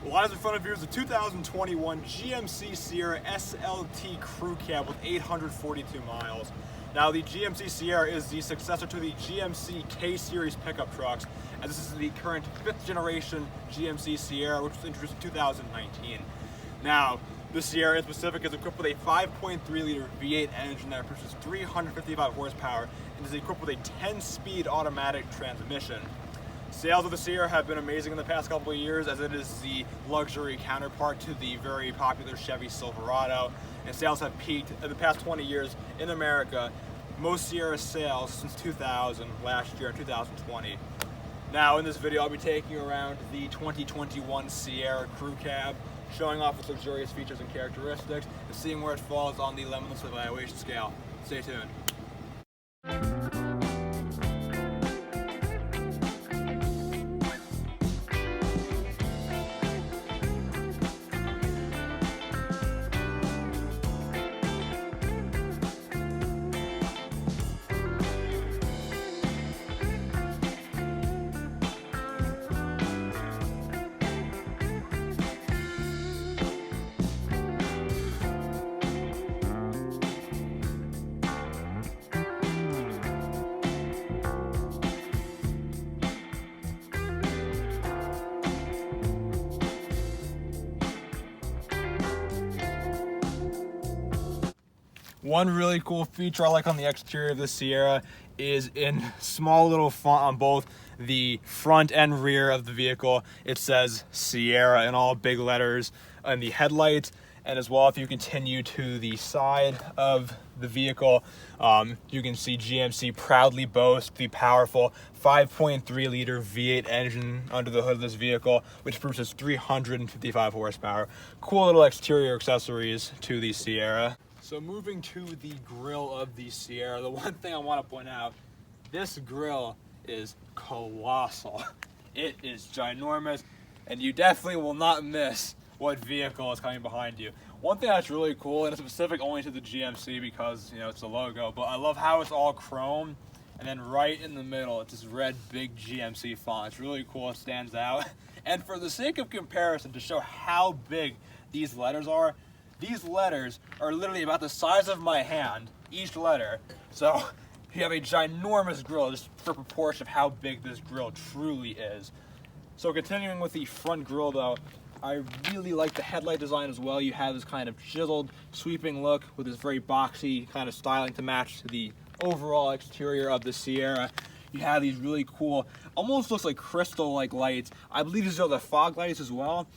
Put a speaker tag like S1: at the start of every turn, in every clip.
S1: What lies in front of you is the 2021 GMC Sierra SLT Crew Cab with 842 miles. Now, the GMC Sierra is the successor to the GMC K-Series pickup trucks, as this is the current 5th generation GMC Sierra, which was introduced in 2019. Now, the Sierra in specific is equipped with a 5.3-liter V8 engine that produces 355 horsepower and is equipped with a 10-speed automatic transmission. Sales of the Sierra have been amazing in the past couple of years, as it is the luxury counterpart to the very popular Chevy Silverado, and sales have peaked in the past 20 years in America. Most Sierra sales since 2000, last year in 2020. Now in this video I'll be taking you around the 2021 Sierra Crew Cab, showing off its luxurious features and characteristics, and seeing where it falls on the limitless evaluation scale. Stay tuned. One really cool feature I like on the exterior of the Sierra is in small little font on both the front and rear of the vehicle. It says Sierra in all big letters on the headlights, and as well if you continue to the side of the vehicle, you can see GMC proudly boasts the powerful 5.3-liter V8 engine under the hood of this vehicle, which produces 355 horsepower. Cool little exterior accessories to the Sierra. So moving to the grille of the Sierra, the one thing I want to point out, this grille is colossal. It is ginormous, and you definitely will not miss what vehicle is coming behind you. One thing that's really cool, and it's specific only to the GMC because, you know, it's the logo, but I love how it's all chrome, and then right in the middle, it's this red big GMC font. It's really cool, it stands out. And for the sake of comparison, to show how big these letters are, these letters are literally about the size of my hand, each letter. So you have a ginormous grille just for proportion of how big this grille truly is. So continuing with the front grille though, I really like the headlight design as well. You have this kind of chiseled, sweeping look with this very boxy kind of styling to match to the overall exterior of the Sierra. You have these really cool, almost looks like crystal-like lights. I believe these are the fog lights as well.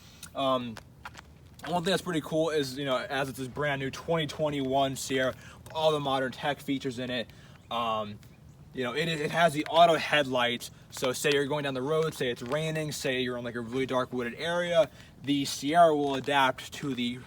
S1: One thing that's pretty cool is, you know, as it's this brand new 2021 Sierra with all the modern tech features in it, you know, it has the auto headlights. So say you're going down the road, say it's raining, say you're in like a really dark wooded area, the Sierra will adapt to the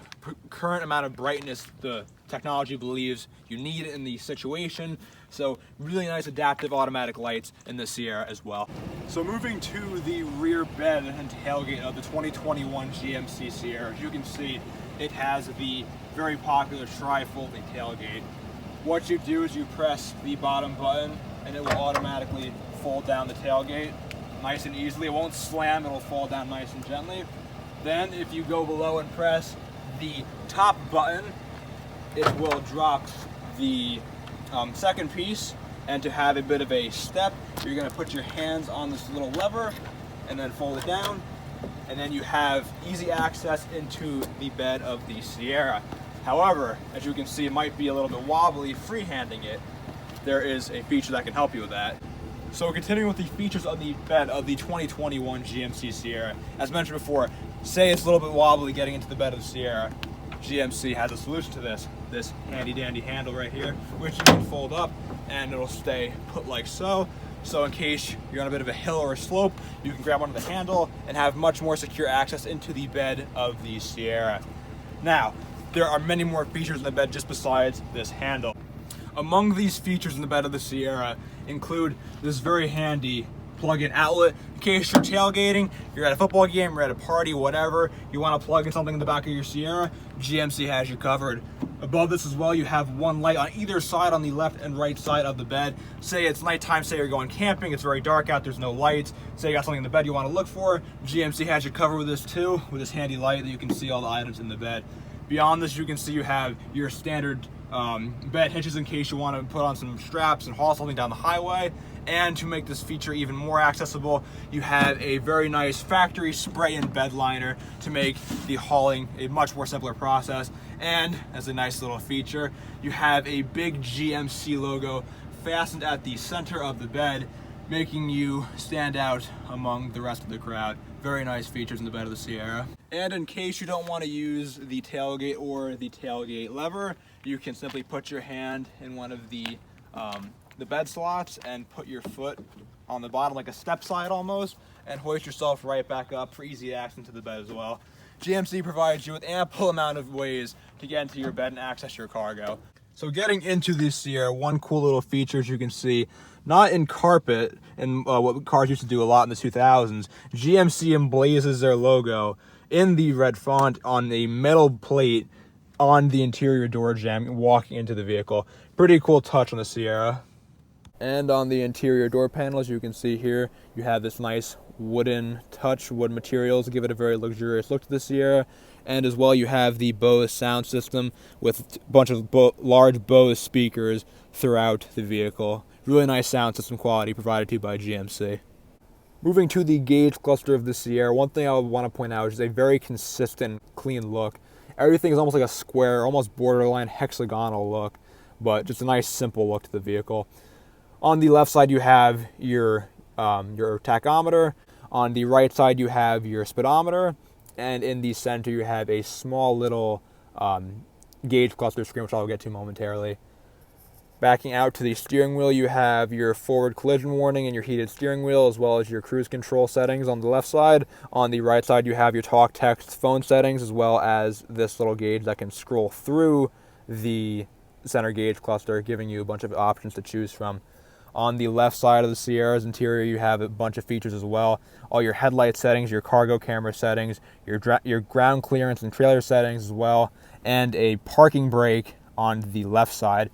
S1: current amount of brightness the technology believes you need in the situation. So really nice adaptive automatic lights in the Sierra as well. So moving to the rear bed and tailgate of the 2021 GMC Sierra, as you can see, it has the very popular tri-folding tailgate. What you do is you press the bottom button and it will automatically fold down the tailgate nice and easily. It won't slam, it'll fall down nice and gently. Then if you go below and press the top button, it will drop the second piece, and to have a bit of a step, you're going to put your hands on this little lever and then fold it down, and then you have easy access into the bed of the Sierra. However, as you can see, it might be a little bit wobbly freehanding it. There is a feature that can help you with that. So continuing with the features of the bed of the 2021 GMC Sierra, as mentioned before, say it's a little bit wobbly getting into the bed of the Sierra, GMC has a solution to this handy dandy handle right here, which you can fold up and it'll stay put like so. So in case you're on a bit of a hill or a slope, you can grab onto the handle and have much more secure access into the bed of the Sierra. Now, there are many more features in the bed just besides this handle. Among these features in the bed of the Sierra include this very handy plug-in outlet in case you're tailgating, you're at a football game, you're at a party, whatever, you want to plug in something in the back of your Sierra, GMC has you covered. Above this as well, you have one light on either side on the left and right side of the bed. Say it's nighttime, say you're going camping, it's very dark out, there's no lights, say you got something in the bed you want to look for, GMC has you covered with this too, with this handy light that you can see all the items in the bed. Beyond this, you can see you have your standard bed hitches in case you want to put on some straps and haul something down the highway. And to make this feature even more accessible, you have a very nice factory spray-in bed liner to make the hauling a much more simpler process. And as a nice little feature, you have a big GMC logo fastened at the center of the bed, making you stand out among the rest of the crowd. Very nice features in the bed of the Sierra. And in case you don't want to use the tailgate or the tailgate lever, you can simply put your hand in one of the bed slots and put your foot on the bottom like a step slide almost, and hoist yourself right back up for easy access to the bed as well. GMC provides you with ample amount of ways to get into your bed and access your cargo. So getting into the Sierra, one cool little feature, as you can see, not in carpet and what cars used to do a lot in the 2000s, GMC emblazes their logo in the red font on a metal plate on the interior door jamb walking into the vehicle. Pretty cool touch on the Sierra. And on the interior door panel, as you can see here, you have this nice wooden touch, wood materials to give it a very luxurious look to the Sierra. And as well, you have the Bose sound system with a bunch of large Bose speakers throughout the vehicle. Really nice sound system quality provided to you by GMC. Moving to the gauge cluster of the Sierra, one thing I would want to point out is a very consistent, clean look. Everything is almost like a square, almost borderline hexagonal look, but just a nice, simple look to the vehicle. On the left side, you have your tachometer. On the right side, you have your speedometer. And in the center, you have a small little gauge cluster screen, which I'll get to momentarily. Backing out to the steering wheel, you have your forward collision warning and your heated steering wheel, as well as your cruise control settings on the left side. On the right side, you have your talk, text, phone settings, as well as this little gauge that can scroll through the center gauge cluster, giving you a bunch of options to choose from. On the left side of the Sierra's interior, you have a bunch of features as well. All your headlight settings, your cargo camera settings, your ground clearance and trailer settings as well, and a parking brake on the left side.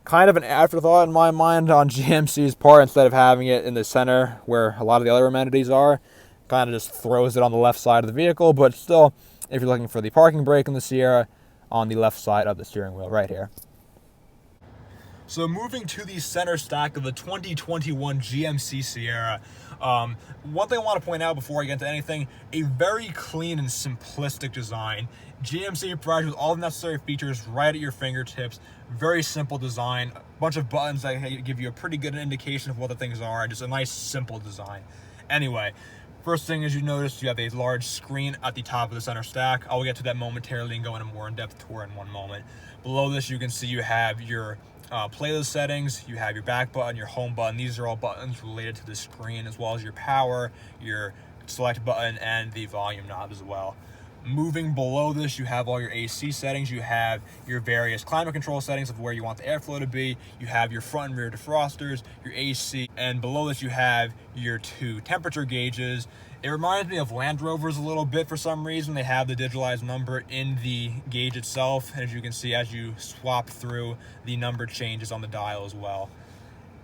S1: Kind of an afterthought in my mind on GMC's part, instead of having it in the center where a lot of the other amenities are. Kind of just throws it on the left side of the vehicle, but still, if you're looking for the parking brake in the Sierra, on the left side of the steering wheel right here. So moving to the center stack of the 2021 GMC Sierra, one thing I want to point out before I get into anything, a very clean and simplistic design. GMC provides you with all the necessary features right at your fingertips. Very simple design, a bunch of buttons that give you a pretty good indication of what the things are, just a nice simple design. Anyway, first thing is you notice you have a large screen at the top of the center stack. I'll get to that momentarily and go into a more in-depth tour in one moment. Below this, you can see you have your playlist settings, you have your back button, your home button. These are all buttons related to the screen, as well as your power, your select button, and the volume knob as well. Moving below this, you have all your AC settings. You have your various climate control settings of where you want the airflow to be. You have your front and rear defrosters, your AC, and below this you have your 2 temperature gauges. It reminds me of Land Rovers a little bit for some reason. They have the digitalized number in the gauge itself, and as you can see, as you swap through, the number changes on the dial as well.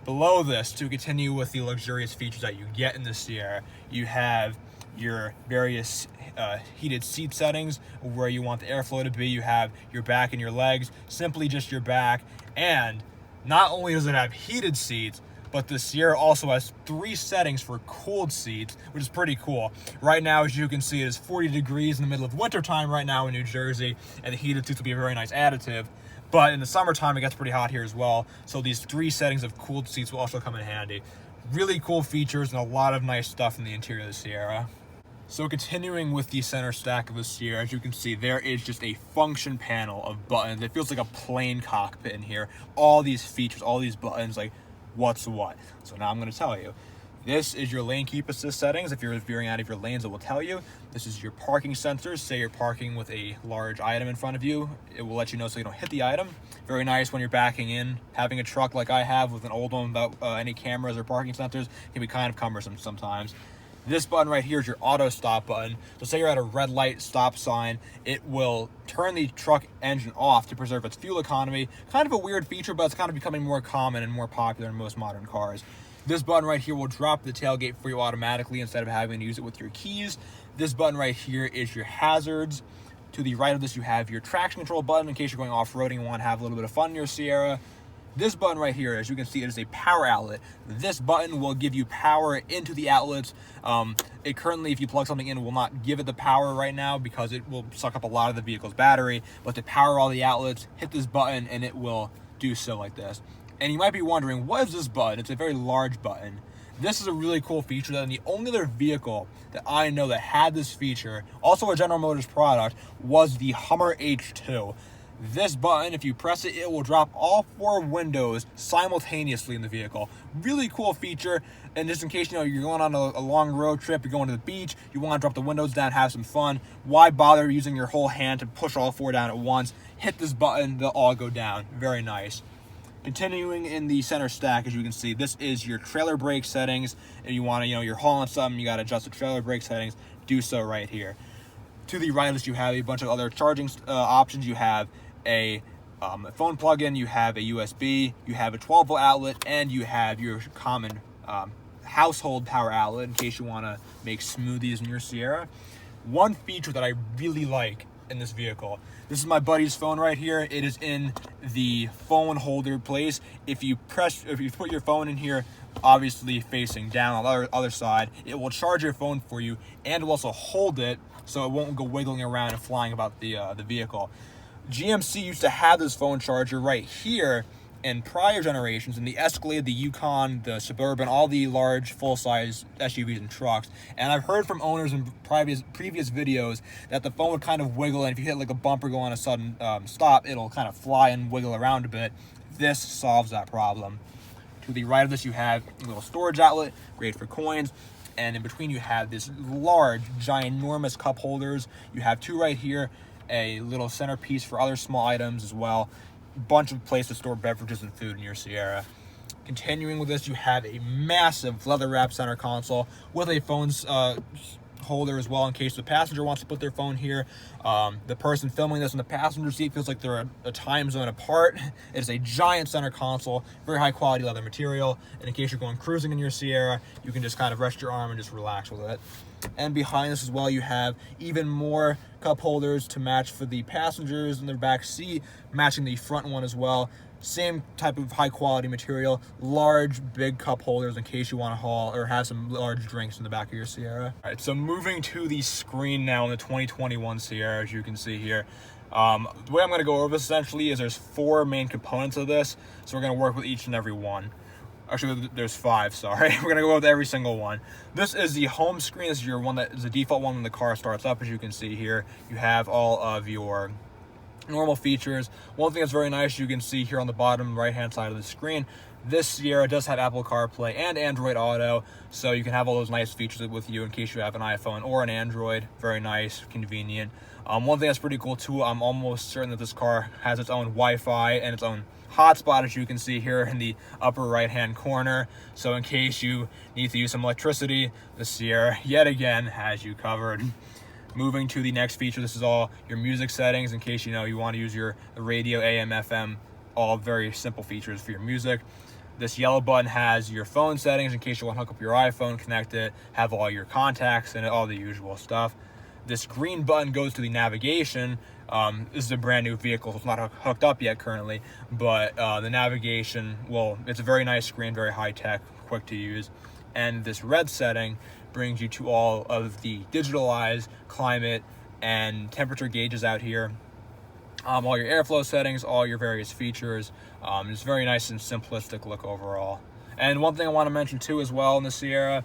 S1: Below this, to continue with the luxurious features that you get in the Sierra, you have your various heated seat settings, where you want the airflow to be. You have your back and your legs, simply just your back. And not only does it have heated seats, but the Sierra also has 3 settings for cooled seats, which is pretty cool. Right now, as you can see, it is 40 degrees in the middle of winter time right now in New Jersey, and the heated seats will be a very nice additive. But in the summertime, it gets pretty hot here as well, so these 3 settings of cooled seats will also come in handy. Really cool features and a lot of nice stuff in the interior of the Sierra. So continuing with the center stack of the Sierra, as you can see, there is just a function panel of buttons. It feels like a plane cockpit in here. All these features, all these buttons, like what's what. So now I'm going to tell you. This is your lane keep assist settings. If you're veering out of your lanes, it will tell you. This is your parking sensors. Say you're parking with a large item in front of you, it will let you know so you don't hit the item. Very nice when you're backing in. Having a truck like I have with an old one without any cameras or parking sensors can be kind of cumbersome sometimes. This button right here is your auto stop button. So say you're at a red light stop sign, it will turn the truck engine off to preserve its fuel economy. Kind of a weird feature, but it's kind of becoming more common and more popular in most modern cars. This button right here will drop the tailgate for you automatically instead of having to use it with your keys. This button right here is your hazards. To the right of this, you have your traction control button in case you're going off-roading and want to have a little bit of fun in your Sierra. This button right here, as you can see, it is a power outlet. This button will give you power into the outlets. It currently, if you plug something in, will not give it the power right now because it will suck up a lot of the vehicle's battery. But to power all the outlets, hit this button and it will do so like this. And you might be wondering, what is this button? It's a very large button. This is a really cool feature that the only other vehicle that I know that had this feature, also a General Motors product, was the Hummer H2. This button, if you press it, it will drop all 4 windows simultaneously in the vehicle. Really cool feature. And just in case you're going on a long road trip, you're going to the beach, you want to drop the windows down, have some fun, why bother using your whole hand to push all 4 down at once? Hit this button, they'll all go down. Very nice. Continuing in the center stack, as you can see, this is your trailer brake settings. If you want to, you're hauling something, you got to adjust the trailer brake settings, do so right here. To the right of this, you have a bunch of other charging options. You have a phone plug-in, you have a USB, you have a 12-volt outlet, and you have your common household power outlet in case you want to make smoothies in your Sierra. One feature that I really like in this vehicle, this is my buddy's phone right here. It is in the phone holder place. If you put your phone in here, obviously facing down on the other side, it will charge your phone for you and will also hold it so it won't go wiggling around and flying about the vehicle. GMC used to have this phone charger right here in prior generations, in the Escalade, the Yukon, the Suburban, all the large full-size SUVs and trucks. And I've heard from owners in previous videos that the phone would kind of wiggle, and if you hit like a bumper go on a sudden stop, it'll kind of fly and wiggle around a bit. This solves that problem. To the right of this, you have a little storage outlet, great for coins. And in between, you have this large, ginormous cup holders. You have 2 right here, a little centerpiece for other small items as well. Bunch of places to store beverages and food in your Sierra. Continuing with this, you have a massive leather wrapped center console with a phone holder as well in case the passenger wants to put their phone here. The person filming this in the passenger seat feels like they're a time zone apart. It is a giant center console, very high quality leather material, and in case you're going cruising in your Sierra, you can just kind of rest your arm and just relax with it. And behind this as well, you have even more cup holders to match for the passengers in their back seat, matching the front one as well. Same type of high quality material, large, big cup holders in case you want to haul or have some large drinks in the back of your Sierra. All right, so moving to the screen now in the 2021 Sierra, as you can see here. The way I'm going to go over this essentially is there's 4 main components of this, so we're going to work with each and every one. Actually, there's 5, sorry. We're going to go with every single one. This is the home screen. This is your one that is the default one when the car starts up, as you can see here. You have all of your normal features. One thing that's very nice, you can see here on the bottom right-hand side of the screen, this Sierra does have Apple CarPlay and Android Auto, so you can have all those nice features with you in case you have an iPhone or an Android. Very nice, convenient. One thing that's pretty cool too, I'm almost certain that this car has its own Wi-Fi and its own hotspot, as you can see here in the upper right-hand corner. So in case you need to use some electricity, the Sierra yet again has you covered. Moving to the next feature, this is all your music settings in case you want to use your radio, AM, FM, all very simple features for your music. This yellow button has your phone settings in case you want to hook up your iPhone, connect it, have all your contacts in it, all the usual stuff. This green button goes to the navigation. This is a brand new vehicle, so it's not hooked up yet currently, but the navigation, well, it's a very nice screen, very high tech, quick to use. And this red setting brings you to all of the digitalized climate and temperature gauges out here. All your airflow settings, all your various features. It's very nice and simplistic look overall. And one thing I want to mention too as well in the Sierra,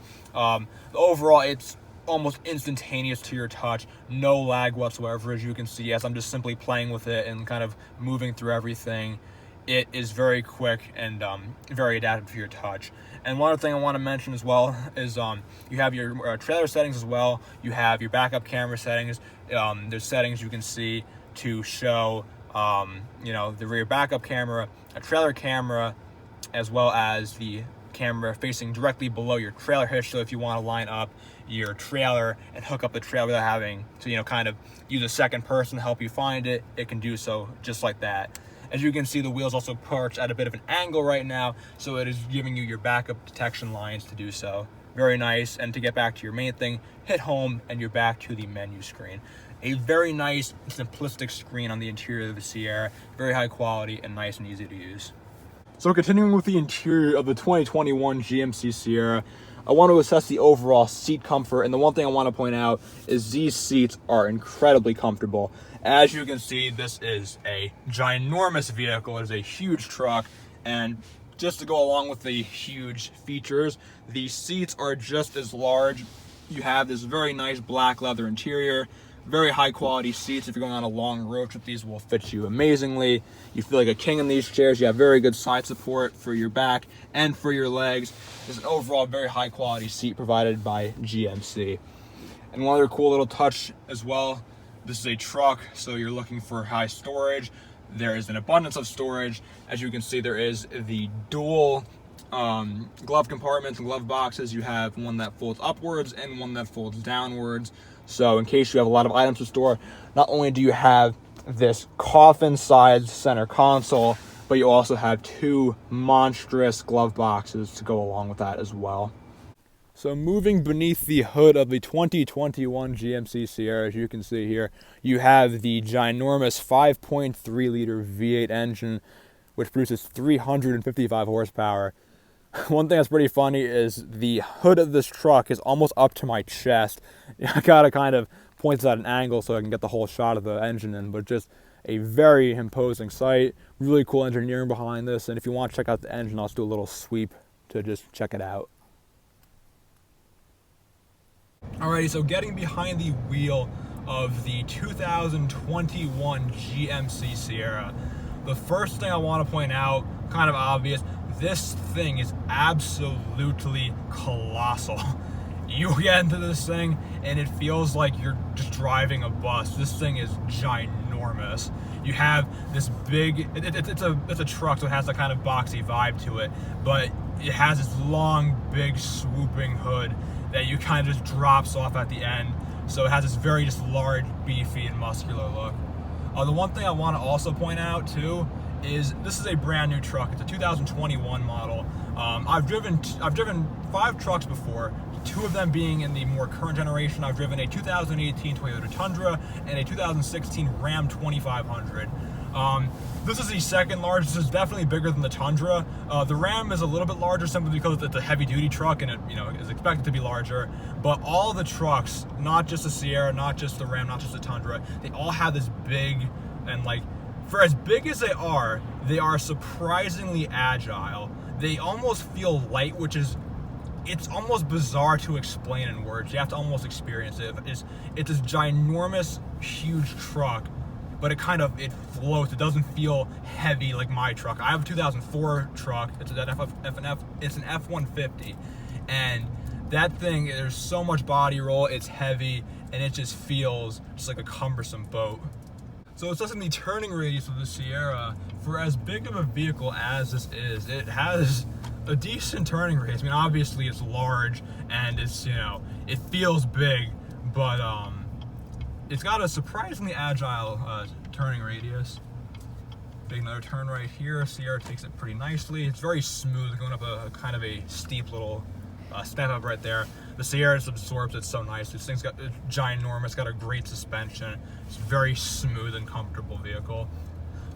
S1: overall it's almost instantaneous to your touch, no lag whatsoever, as you can see, as I'm just simply playing with it and kind of moving through everything. it is very quick and very adaptive to your touch. And one other thing I want to mention as well is you have your trailer settings as well. You have your backup camera settings. There's settings you can see to show the rear backup camera, a trailer camera, as well as the camera facing directly below your trailer hitch. So if you want to line up your trailer and hook up the trailer without having to kind of use a second person to help you find it, it can do so just like that. As you can see, the wheel's also perched at a bit of an angle right now, so it is giving you your backup detection lines to do so. Very nice. And to get back to your main thing, hit home and you're back to the menu screen. A very nice, simplistic screen on the interior of the Sierra. Very high quality and nice and easy to use. So continuing with the interior of the 2021 GMC Sierra, I want to assess the overall seat comfort, and the one thing I want to point out is these seats are incredibly comfortable. As you can see, this is a ginormous vehicle. It is a huge truck, and just to go along with the huge features, the seats are just as large. You have this very nice black leather interior, very high quality seats. If you're going on a long road trip, these will fit you amazingly. You feel like a king in these chairs. You have very good side support for your back and for your legs. There's an overall very high quality seat provided by GMC. And one other cool little touch as well, this is a truck, so you're looking for high storage. There is an abundance of storage. As you can see, there is the dual glove compartments and glove boxes. You have one that folds upwards and one that folds downwards. So in case you have a lot of items to store, not only do you have this coffin-sized center console, but you also have two monstrous glove boxes to go along with that as well. So moving beneath the hood of the 2021 GMC Sierra, as you can see here, you have the ginormous 5.3-liter V8 engine, which produces 355 horsepower. One thing that's pretty funny is the hood of this truck is almost up to my chest. I gotta kind of point this at an angle so I can get the whole shot of the engine in, but just a very imposing sight. Really cool engineering behind this, and if you want to check out the engine, I'll just do a little sweep to just check it out. Alrighty, so getting behind the wheel of the 2021 GMC Sierra, the first thing I want to point out, kind of obvious, this thing is absolutely colossal. You get into this thing and it feels like you're just driving a bus. This thing is ginormous. You have this big, it's a truck, so it has that kind of boxy vibe to it, but it has this long, big, swooping hood that you kind of just drops off at the end. So it has this very just large, beefy, and muscular look. The one thing I want to also point out too is this is a brand new truck. It's a 2021 model. I've driven 5 trucks before, 2 of them being in the more current generation. I've driven a 2018 Toyota Tundra and a 2016 Ram 2500. This is the second largest. This is definitely bigger than the Tundra. The Ram is a little bit larger simply because it's a heavy-duty truck and it is expected to be larger. But all the trucks, not just the Sierra, not just the Ram, not just the Tundra, they all have this big and for as big as they are surprisingly agile. They almost feel light, it's almost bizarre to explain in words. You have to almost experience it. It's this ginormous, huge truck, but it floats. It doesn't feel heavy like my truck. I have a 2004 truck. It's an F-150, and that thing, there's so much body roll. It's heavy, and it just feels just like a cumbersome boat. So assessing the turning radius of the Sierra, for as big of a vehicle as this is, it has a decent turning radius. I mean, obviously it's large and it's, it feels big, but it's got a surprisingly agile turning radius. Big another turn right here. Sierra takes it pretty nicely. It's very smooth, going up a kind of a steep little step up right there. The Sierra just absorbs it so nice. This thing's got ginormous, got a great suspension. It's a very smooth and comfortable vehicle.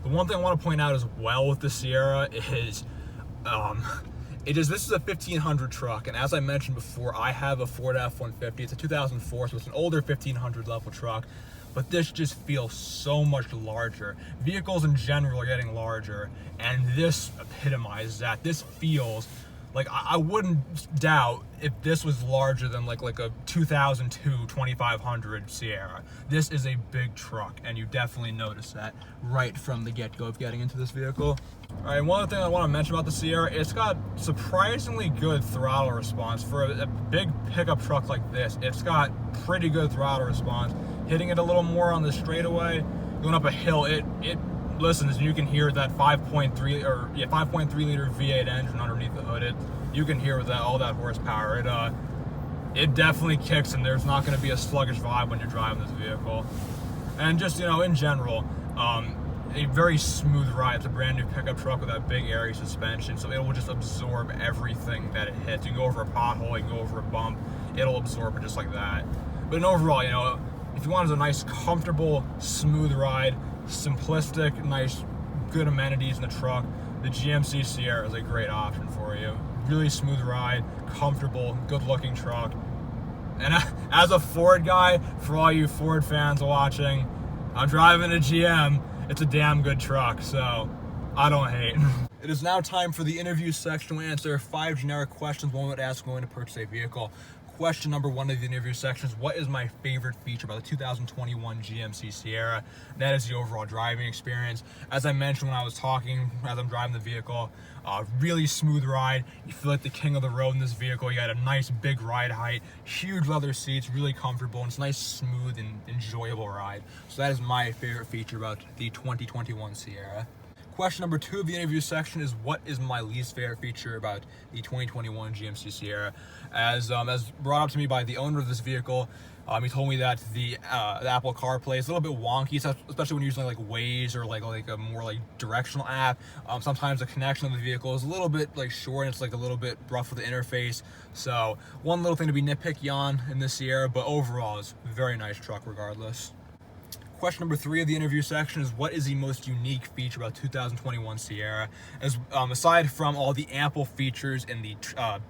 S1: The one thing I want to point out as well with the Sierra is, this is a 1500 truck, and as I mentioned before, I have a Ford F-150. It's a 2004, so it's an older 1500 level truck, but this just feels so much larger. Vehicles in general are getting larger, and this epitomizes that. This feels Like, I wouldn't doubt if this was larger than like a 2002 2500 Sierra. This is a big truck, and you definitely notice that right from the get-go of getting into this vehicle. All right, one other thing I want to mention about the Sierra, it's got surprisingly good throttle response. For a big pickup truck like this, it's got pretty good throttle response. Hitting it a little more on the straightaway, going up a hill, it listens, you can hear that 5.3 liter V8 engine underneath the hood. You can hear that all that horsepower. It definitely kicks, and there's not going to be a sluggish vibe when you're driving this vehicle. And just, you know, in general, a very smooth ride. It's a brand new pickup truck with that big airy suspension, so it will just absorb everything that it hits. You can go over a pothole, you can go over a bump, it'll absorb it just like that. But in overall, you know, if you wanted a nice, comfortable, smooth ride, simplistic, nice, good amenities in the truck, the GMC Sierra is a great option for you. Really smooth ride, comfortable, good-looking truck. And as a Ford guy, for all you Ford fans watching, I'm driving a GM. It's a damn good truck, so I don't hate. It is now time for the interview section to answer 5 generic questions one would ask when going to purchase a vehicle. Question number 1 of the interview section is, what is my favorite feature about the 2021 GMC Sierra? That is the overall driving experience. As I mentioned when I was talking, as I'm driving the vehicle, really smooth ride. You feel like the king of the road in this vehicle. You got a nice big ride height, huge leather seats, really comfortable, and it's a nice, smooth, and enjoyable ride. So that is my favorite feature about the 2021 Sierra. Question number 2 of the interview section is, what is my least favorite feature about the 2021 GMC Sierra? As brought up to me by the owner of this vehicle, he told me that the Apple CarPlay is a little bit wonky, especially when you're using like Waze or like a more like directional app. Sometimes the connection of the vehicle is a little bit like short, and it's like a little bit rough with the interface. So one little thing to be nitpicky on in this Sierra, but overall it's a very nice truck regardless. Question number 3 of the interview section is, what is the most unique feature about 2021 Sierra? As aside from all the ample features in the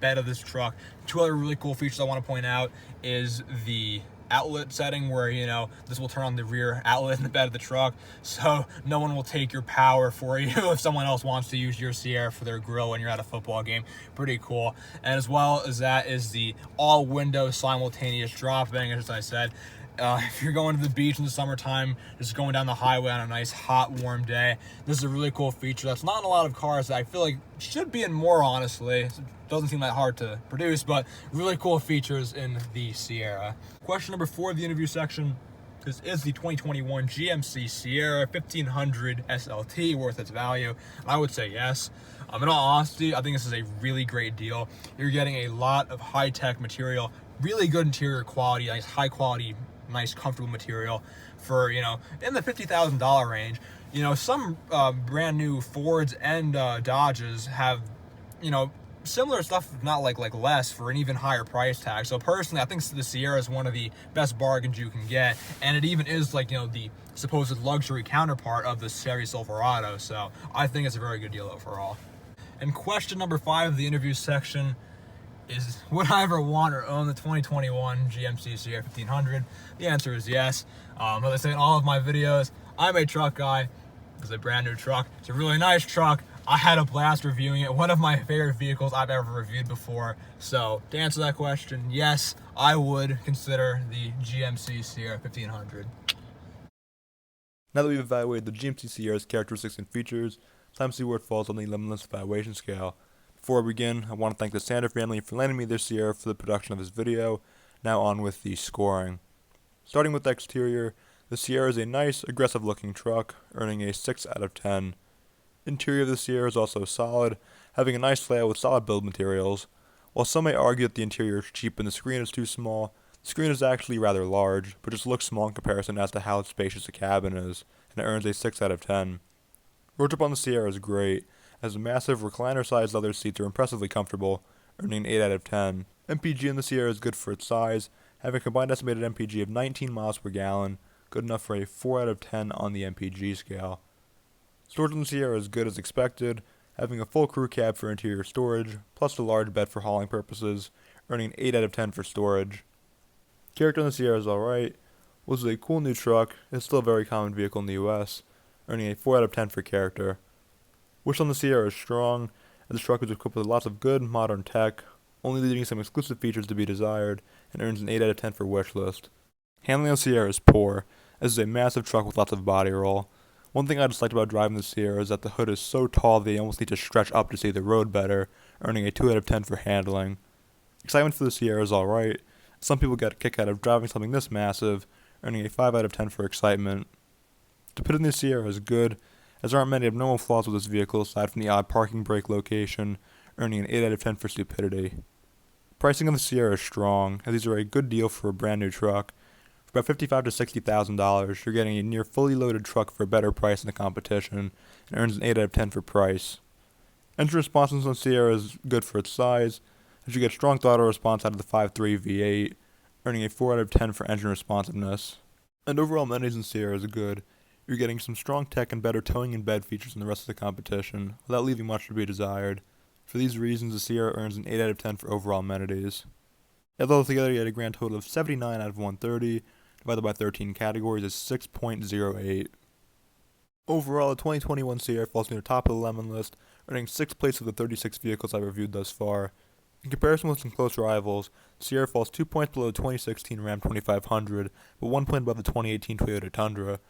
S1: bed of this truck, 2 other really cool features I want to point out is the outlet setting, where, you know, this will turn on the rear outlet in the bed of the truck, so no one will take your power for you if someone else wants to use your Sierra for their grill when you're at a football game. Pretty cool. And as well as that is the all window simultaneous dropping, as I said. If you're going to the beach in the summertime, just going down the highway on a nice hot warm day, this is a really cool feature that's not in a lot of cars that I feel like should be in more, honestly. It doesn't seem that hard to produce, but really cool features in the Sierra. Question number 4 of the interview section, this is the 2021 GMC Sierra 1500 SLT worth its value? And I would say yes. In all honesty, I think this is a really great deal. You're getting a lot of high-tech material, really good interior quality, nice high-quality, nice comfortable material for, you know, in the $50,000 range. You know, some brand new Fords and Dodges have, you know, similar stuff, not like less, for an even higher price tag. So personally, I think the Sierra is one of the best bargains you can get, and it even is, like, you know, the supposed luxury counterpart of the Chevy Silverado. So I think it's a very good deal overall. And question number 5 of the interview section is, would I ever want or own the 2021 GMC Sierra 1500? The answer is yes. As I say in all of my videos, I'm a truck guy. This is a brand new truck. It's a really nice truck. I had a blast reviewing it. One of my favorite vehicles I've ever reviewed before. So to answer that question, yes, I would consider the GMC Sierra 1500.
S2: Now that we've evaluated the GMC Sierra's characteristics and features, time to see where it falls on the limitless evaluation scale. Before I begin, I want to thank the Sander family for lending me this Sierra for the production of this video. Now on with the scoring. Starting with the exterior, the Sierra is a nice, aggressive looking truck, earning a 6 out of 10. Interior of the Sierra is also solid, having a nice layout with solid build materials. While some may argue that the interior is cheap and the screen is too small, the screen is actually rather large, but just looks small in comparison as to how spacious the cabin is, and it earns a 6 out of 10. Road trip on the Sierra is great, as the massive recliner-sized leather seats are impressively comfortable, earning an 8 out of 10. MPG in the Sierra is good for its size, having a combined estimated MPG of 19 miles per gallon, good enough for a 4 out of 10 on the MPG scale. Storage in the Sierra is good as expected, having a full crew cab for interior storage, plus a large bed for hauling purposes, earning an 8 out of 10 for storage. Character in the Sierra is alright, was a cool new truck, it's still a very common vehicle in the US, earning a 4 out of 10 for character. Wish on the Sierra is strong, as the truck is equipped with lots of good, modern tech, only leaving some exclusive features to be desired, and earns an 8 out of 10 for wish list. Handling on the Sierra is poor, as it's a massive truck with lots of body roll. One thing I disliked about driving the Sierra is that the hood is so tall that you almost need to stretch up to see the road better, earning a 2 out of 10 for handling. Excitement for the Sierra is alright. Some people get a kick out of driving something this massive, earning a 5 out of 10 for excitement. To put in the Sierra is good, as there aren't many abnormal flaws with this vehicle aside from the odd parking brake location, earning an 8 out of 10 for stupidity. Pricing on the Sierra is strong, as these are a good deal for a brand new truck. For about $55,000 to $60,000, you're getting a near fully loaded truck for a better price in the competition, and earns an 8 out of 10 for price. Engine responsiveness on Sierra is good for its size, as you get strong throttle response out of the 5.3 V8, earning a 4 out of 10 for engine responsiveness. And overall amenities in Sierra is good. You're getting some strong tech and better towing and bed features than the rest of the competition, without leaving much to be desired. For these reasons, the Sierra earns an 8 out of 10 for overall amenities. Altogether, you get a grand total of 79 out of 130, divided by 13 categories is 6.08. Overall, the 2021 Sierra falls near the top of the lemon list, earning 6th place of the 36 vehicles I've reviewed thus far. In comparison with some close rivals, Sierra falls 2 points below the 2016 Ram 2500, but 1 point above the 2018 Toyota Tundra.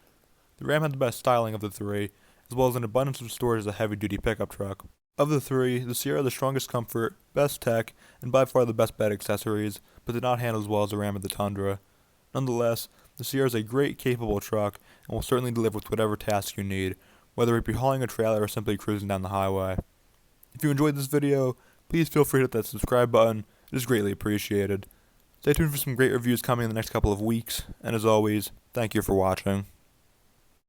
S2: The Ram had the best styling of the three, as well as an abundance of storage as a heavy-duty pickup truck. Of the three, the Sierra had the strongest comfort, best tech, and by far the best bed accessories, but did not handle as well as the Ram or the Tundra. Nonetheless, the Sierra is a great, capable truck, and will certainly deliver with whatever task you need, whether it be hauling a trailer or simply cruising down the highway. If you enjoyed this video, please feel free to hit that subscribe button. It is greatly appreciated. Stay tuned for some great reviews coming in the next couple of weeks, and as always, thank you for watching.